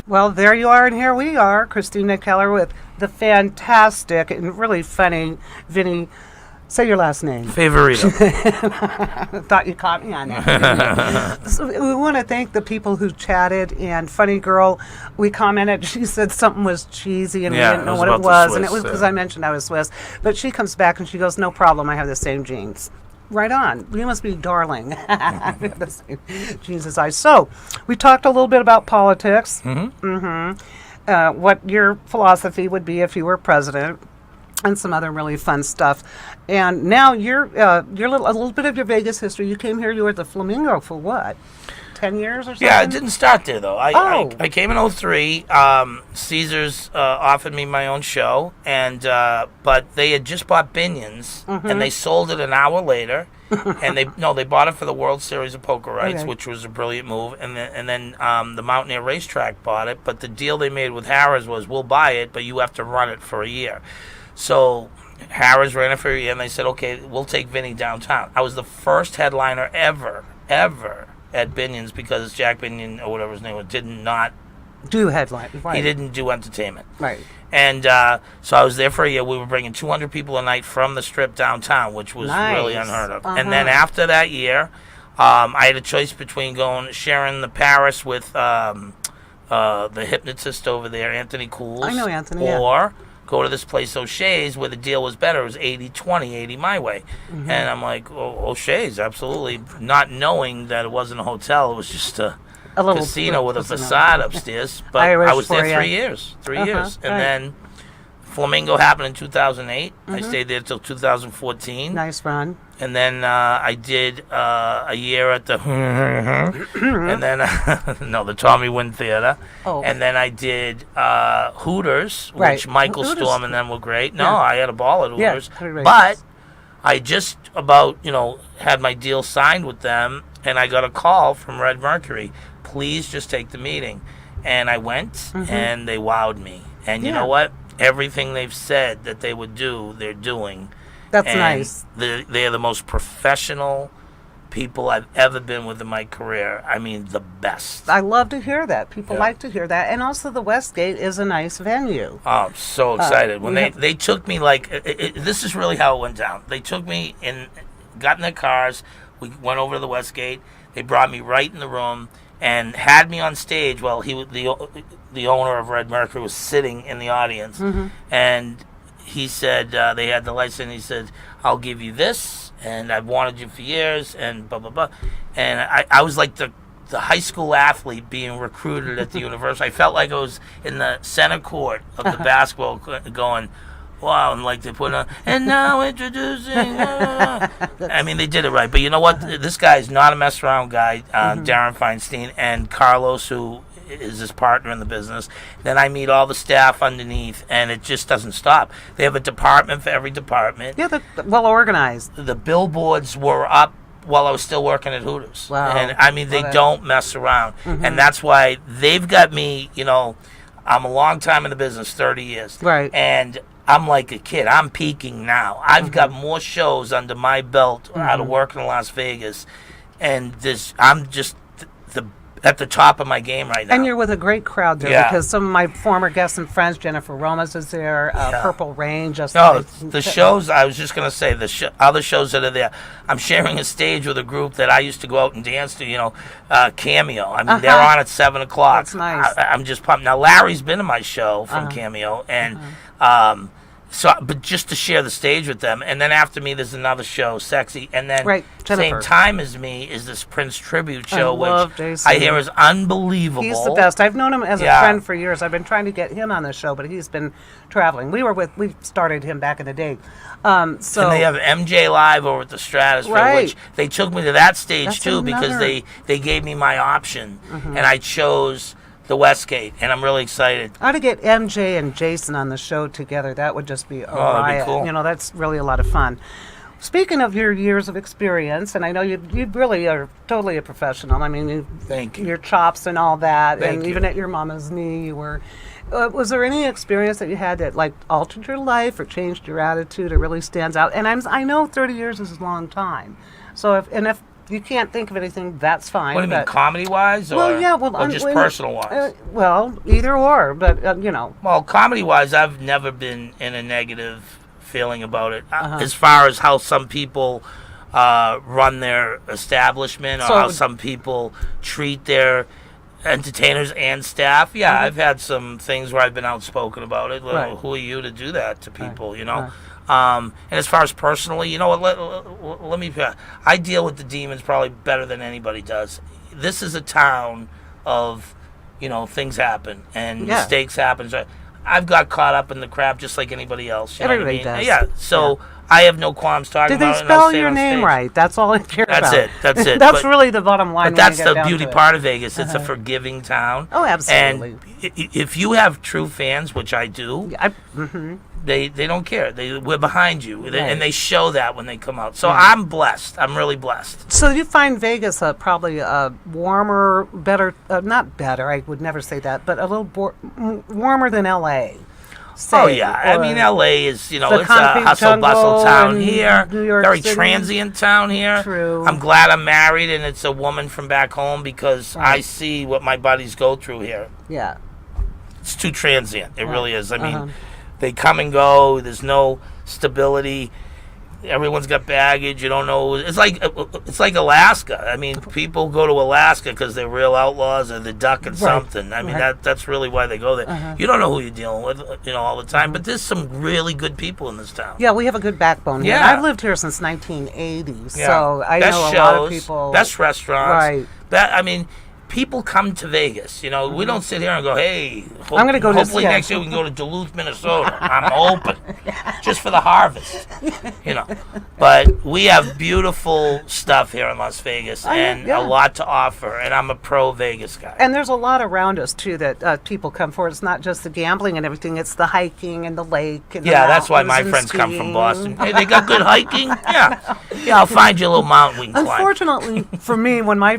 Well, there you are, and here we are, Christina Keller with the fantastic and really funny Vinnie. Say your last name. Favorito. Thought you caught me on that. So we want to thank the people who chatted, and Funny Girl, we commented, she said something was cheesy and we didn't know what it was, and it was because I mentioned I was Swiss. But she comes back and she goes, no problem, I have the same jeans. Right on. You must be darling. The same jeans as I. So, we talked a little bit about politics. What your philosophy would be if you were president, and some other really fun stuff. And now a little bit of your Vegas history. You came here. You were at the Flamingo for what? 10 years or something? Yeah, it didn't start there, though. I came in 03. Caesars offered me my own show, and but they had just bought Binion's, and they sold it an hour later. And they bought it for the World Series of Poker rights, which was a brilliant move. And then the Mountaineer Racetrack bought it. But the deal they made with Harrah's was, we'll buy it, but you have to run it for a year. So Harrah's ran it for a year, and they said, okay, we'll take Vinnie downtown. I was the first headliner ever at Binion's, because Jack Binion, or whatever his name was, did not do headline. Right. He didn't do entertainment. Right. And so I was there for a year. We were bringing 200 people a night from the Strip downtown, which was really unheard of. And then after that year, I had a choice between sharing the Paris with the hypnotist over there, Anthony Cools. I know Anthony, or go to this place, O'Shea's, where the deal was better. It was 80-20, 80 my way. And I'm like, O'Shea's, absolutely. Not knowing that it wasn't a hotel. It was just a little casino with a facade upstairs. But I was there 3 years. 3 years. And then Flamingo happened in 2008. I stayed there till 2014. Nice run. And then I did a year at the and then the Tommy Wynn Theater. And then I did Hooters, which Michael Storm and them were great. No, I had a ball at Hooters. But I just about, had my deal signed with them, and I got a call from Red Mercury. Please just take the meeting. And I went, and they wowed me. And you know what? Everything they've said that they would do, they're doing. That's nice. They're the most professional people I've ever been with in my career. I mean, the best. I love to hear that. People like to hear that. And also the Westgate is a nice venue. Oh, I'm so excited. When they took me, this is really how it went down. They took me and got in their cars. We went over to the Westgate. They brought me right in the room and had me on stage while the owner of Red Mercury was sitting in the audience. And he said, they had the lights in, he said, I'll give you this, and I've wanted you for years, and blah, blah, blah. And I was like the high school athlete being recruited at the university. I felt like I was in the center court of the basketball going, wow, and like they put on, and now introducing, I mean, they did it right. But you know what? This guy is not a mess around guy, Darren Feinstein, and Carlos, who is his partner in the business. Then I meet all the staff underneath, and it just doesn't stop. They have a department for every department. Yeah, they're well organized. The billboards were up while I was still working at Hooters. Wow. And I mean, they don't mess around. And that's why they've got me, I'm a long time in the business, 30 years. Right. And I'm like a kid. I'm peaking now. I've got more shows under my belt out of working in Las Vegas. And I'm just at the top of my game right now. And you're with a great crowd there, because some of my former guests and friends, Jennifer Romas is there, Purple Rain. The shows, I was just going to say, other shows that are there, I'm sharing a stage with a group that I used to go out and dance to, Cameo. I mean, they're on at 7 o'clock. That's nice. I'm just pumped. Now, Larry's been in my show from Cameo, and but just to share the stage with them. And then after me, there's another show, Sexy. And then same time as me is this Prince tribute show, which Jason. I hear is unbelievable. He's the best. I've known him as a friend for years. I've been trying to get him on the show, but he's been traveling. We started him back in the day. And they have MJ Live over at the Stratosphere, which they took me to that stage because they gave me my option, and I chose the Westgate, and I'm really excited. I ought to get MJ and Jason on the show together. That would just be a riot. That'd be cool. That's really a lot of fun. Speaking of your years of experience, and I know you really are totally a professional. I mean, Thank you. Your chops and all that, Thank you. Even at your mama's knee, you were. Was there any experience that you had that altered your life or changed your attitude or really stands out? And I know 30 years is a long time. So if you can't think of anything, that's fine. What do you mean, comedy-wise, or, well, yeah, or just personal-wise? Well, either or, but, you know. Well, comedy-wise, I've never been in a negative feeling about it. As far as how some people run their establishment, or how some people treat their entertainers and staff, I've had some things where I've been outspoken about it. Right. Who are you to do that to people, you know? And as far as personally, you know what, let me, I deal with the demons probably better than anybody does. This is a town of, you know, things happen and mistakes happen. So I've got caught up in the crap just like anybody else. You Everybody know what I mean? does. Yeah, so I have no qualms talking about it. Did they spell your name right? That's all I care about. That's it. That's really the bottom line. But that's the beauty part of Vegas. It's a forgiving town. Oh, absolutely. And if you have true fans, which I do, they don't care. We're behind you, and they show that when they come out. So I'm blessed. I'm really blessed. So you find Vegas probably a warmer, better, not better, I would never say that, but a little warmer than L.A., oh, yeah. I mean, L.A. is, you know, it's a hustle-bustle town here. New York Very City. Transient town here. True. I'm glad I'm married and it's a woman from back home because I see what my buddies go through here. Yeah. It's too transient. It really is. I mean, they come and go. There's no stability. Everyone's got baggage. You don't know. It's like Alaska. I mean, people go to Alaska because they're real outlaws or they're ducking something. I mean, that's really why they go there. You don't know who you're dealing with, you know, all the time. But there's some really good people in this town. Yeah, we have a good backbone here. Yeah. I've lived here since 1980, so I know a lot of people. Best restaurants. Right. I mean, people come to Vegas. You know, we don't sit here and go, hey, I'm going to go hopefully next year we can go to Duluth, Minnesota. I'm open just for the harvest, you know. But we have beautiful stuff here in Las Vegas and a lot to offer, and I'm a pro Vegas guy. And there's a lot around us, too, that people come for. It's not just the gambling and everything. It's the hiking and the lake. And that's why my friends come from Boston. Hey, they got good hiking? Yeah, I'll find you a little mountain we can climb. Unfortunately, for me, when my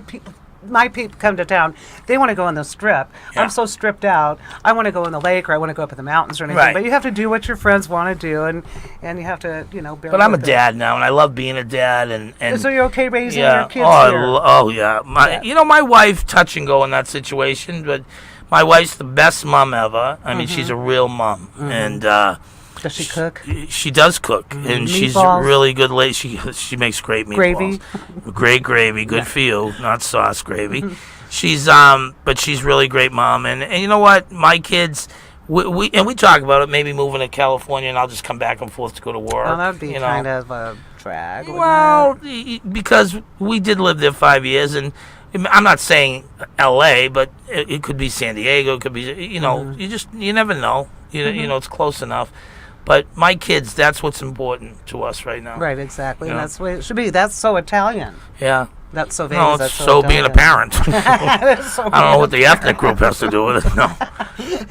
people come to town, they want to go on the strip. I'm so stripped out. I want to go in the lake or I want to go up in the mountains or anything. Right. But you have to do what your friends want to do, and you have to, you know, bear. But I'm a dad now, and I love being a dad. And so you're okay raising your kids here? Oh, yeah. You know, my wife, touch and go in that situation, but my wife's the best mom ever. I mean, she's a real mom. And does she cook? She does cook, and she's a really good lady. She makes great meatballs. Gravy? Great gravy, good for you, not sauce gravy. She's but she's really great mom, and you know what? My kids, we talk about it, maybe moving to California, and I'll just come back and forth to go to work. Oh, that'd be kind of a drag. Well, because we did live there 5 years, and I'm not saying L.A., but it could be San Diego. It could be, you know, you never know. You know, it's close enough. But my kids, that's what's important to us right now. Right, exactly. You And know? that's the way it should be. That's so Italian. Yeah. That's so Vegas. No, it's that's so being a parent. I don't know what the ethnic group has to do with it. No.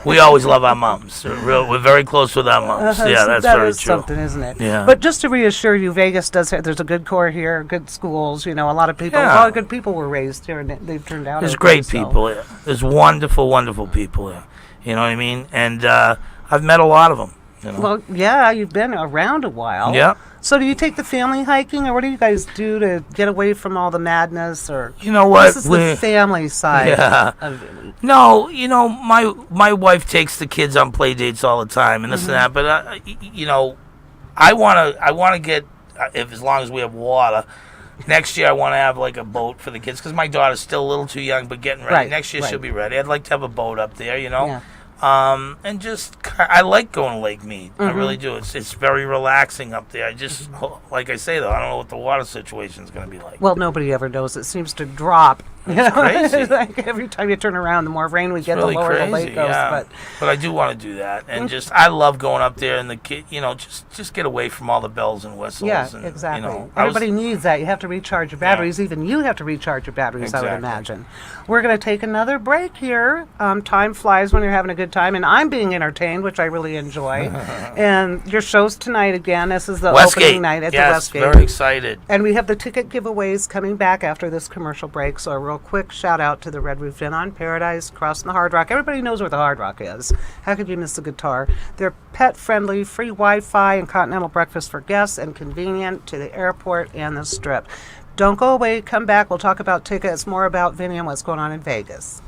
We always love our moms. We're very close with our moms. Yeah, that's very true. Something, isn't it? Yeah. But just to reassure you, Vegas does have, there's a good core here, good schools, you know, a lot of people, a lot of good people were raised here and they've turned out. There's great people here. There's wonderful, wonderful people here. You know what I mean? And I've met a lot of them. You know? Well, yeah, you've been around a while. Yeah. So do you take the family hiking, or what do you guys do to get away from all the madness? Or you know what? This is the family side. Yeah. No, you know, my wife takes the kids on play dates all the time and this and that. But you know, I wanna get as long as we have water. Next year, I want to have like a boat for the kids because my daughter's still a little too young, but getting ready. Right, Next year she'll be ready. I'd like to have a boat up there, you know. Yeah. And just I like going to Lake Mead. I really do. It's very relaxing up there. I just like I say though, I don't know what the water situation is going to be like. Well, nobody ever knows. It seems to drop. It's crazy. It's like every time you turn around, the more rain we get, really the lower crazy, the lake goes. Yeah. But I do want to do that, and just I love going up there and the kid, you know, just get away from all the bells and whistles. Yeah, and, exactly. You know, Everybody needs that. You have to recharge your batteries. Even you have to recharge your batteries, I would imagine. We're going to take another break here. Time flies when you're having a good time, and I'm being entertained, which I really enjoy. And your show's tonight again. This is the opening night at the Westgate. Yes, very excited. And we have the ticket giveaways coming back after this commercial break. So a real quick shout out to the Red Roof Inn on Paradise, crossing the Hard Rock. Everybody knows where the Hard Rock is. How could you miss the guitar? They're pet friendly, free Wi-Fi and continental breakfast for guests, and convenient to the airport and the Strip. Don't go away. Come back. We'll talk about tickets, more about Vinny and what's going on in Vegas.